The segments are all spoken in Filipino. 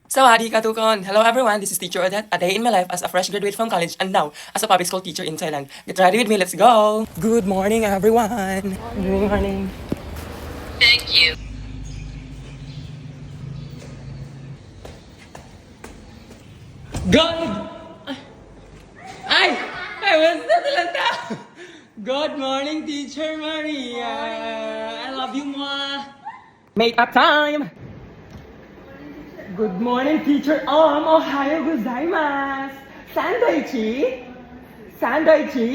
Sawadee ka tukon! Hello everyone, this is Teacher Odette, a day in my life as a fresh graduate from college and now as a public school teacher in Thailand. Get ready with me, let's go! Good morning everyone! Good morning! Thank you. Good! Ay! I was not talanta! Good morning, Teacher Maria! I love you, ma! Make-up time! Good morning, Teacher Ohayo gozaimasu! Sandwichi? Sandwichi?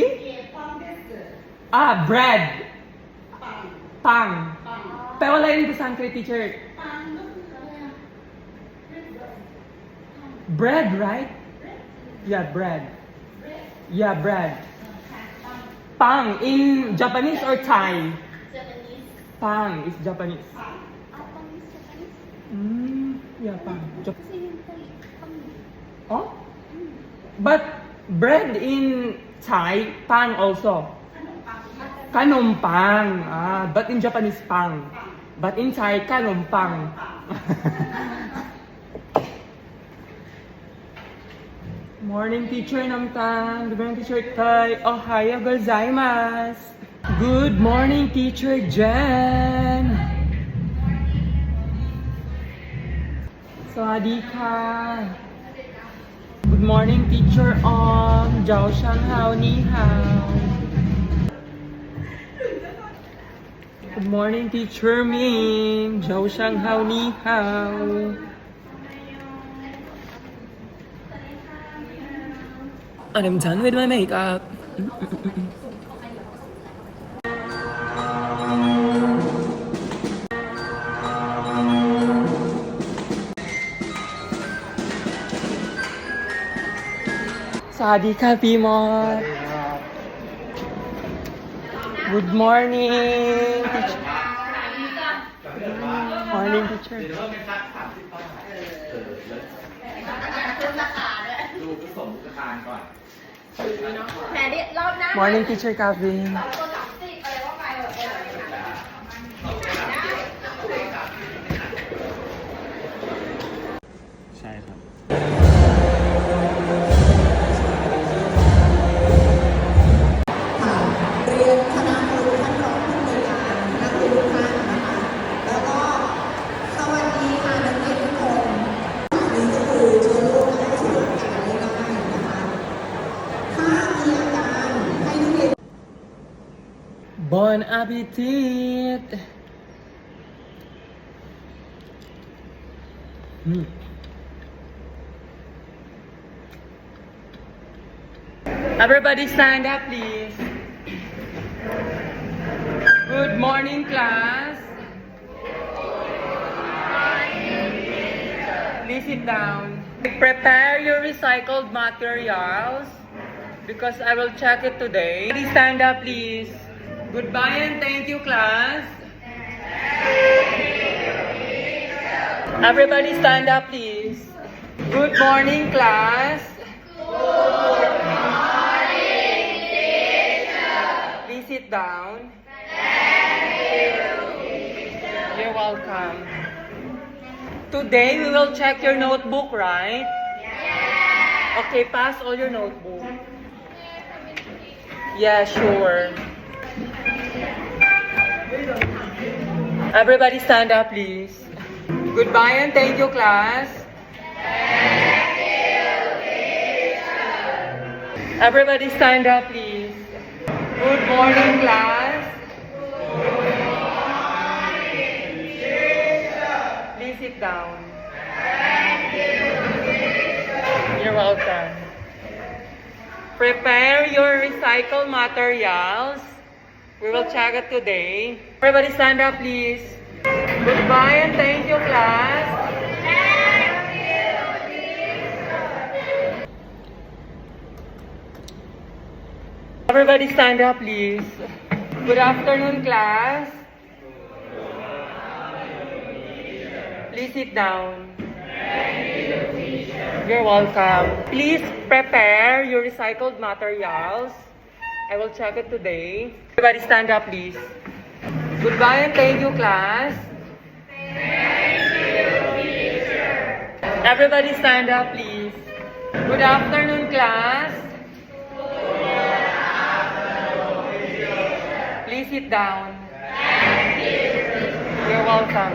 Bread! Pang! Pero wala yun sa Sanskrit, Teacher. Bread, right? Yeah, bread. Yeah, bread. Pang in Japanese or Thai? Japanese. Pang is Japanese. Pang is Japanese? Yeah, pang. Kasi yung pang. Oh? But bread in Thai, pang also. Kanom pang. But in Japanese, pang. But in Thai, kanom pang. Morning, Teacher Namtan. Good morning, Teacher Tay. Ohayo gozaimasu. Good morning, Teacher Jen. Sawadee ka. Good morning, Teacher Om. Jiao Shang Hao Ni Hao. Good morning, Teacher Ming. Jiao Shang Hao Ni Hao. And I'm done with my makeup. Sawadee ka, Pimot. Good morning, teacher. Morning, teacher. ดูผสมกระทานก่อน แหมดิรอบหน้า Morning, Teacher Calvin. ตัว30อะไรว่าไปแบบใช่ครับ เรียนคณะครูท่านรองผู้อำนวยการคณะครูทุกท่านนะคะ แล้วก็สวัสดีค่ะนักเรียนทุกคนนี่ก็คือเชื้อโรคและเชื้ออาการง่ายๆนะคะ ถ้ามีอาการให้นักเรียน Bon appetit. Everybody stand up, please. Good morning, class. Please sit down. Prepare your recycled materials because I will check it today. Please stand up, please. Goodbye and thank you, class. Everybody stand up, please. Good morning, class. Please sit down. You're welcome. Today we will check your notebook, right? Okay, pass all your notebook. Yeah, sure. Everybody stand up, please. Goodbye and thank you, class. Everybody stand up, please. Good morning, class. Please sit down. You're welcome. Prepare your recycled materials. We will check it today. Everybody stand up, please. Goodbye and thank you, class. Everybody stand up, please. Good afternoon, class. Please sit down. You're welcome. Please prepare your recycled materials. I will check it today. Everybody stand up, please. Goodbye and thank you, class. Everybody stand up, please. Good afternoon, class. Please sit down. You're welcome.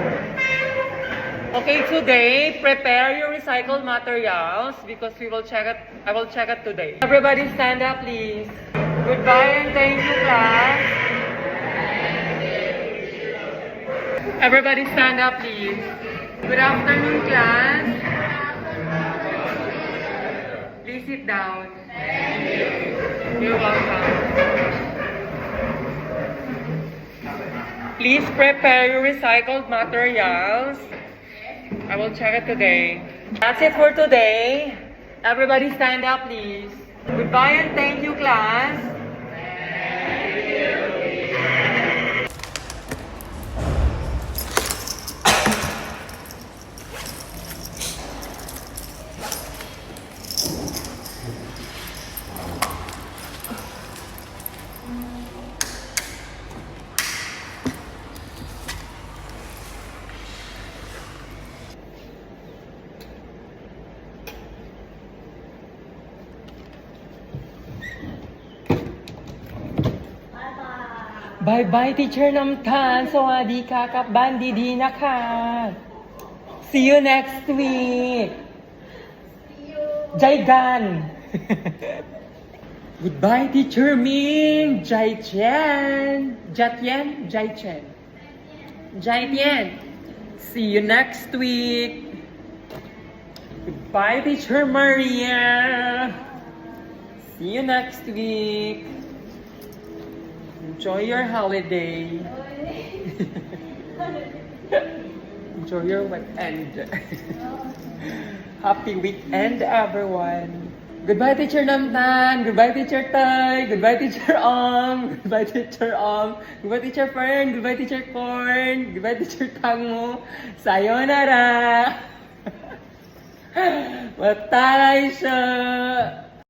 Okay, today, prepare your recycled materials because we will check it. I will check it today. Everybody stand up, please. Goodbye and thank you, class. Everybody stand up, please. Good afternoon, class. Please sit down. You're welcome. Please prepare your recycled materials. I will check it today. That's it for today. Everybody stand up, please. Goodbye and thank you, class. Bye-bye, Teacher Namtan. สวัสดีค่ะกลับบ้านดีๆนะคะ See you next week. Jai Gan. Goodbye, Teacher Ming. Jai Chen. Jatien. Jai Chen. Jai Tien. See you next week. Goodbye, Teacher Maria. See you next week. Enjoy your holiday. Enjoy your weekend. Happy weekend, everyone. Goodbye, Teacher Namtan. Goodbye, Teacher Tai. Goodbye, Teacher Ong. Goodbye, Teacher Ong. Goodbye, Teacher Fern. Goodbye, Teacher Corn. Goodbye, Teacher Tango. Sayonara. Mataray siya.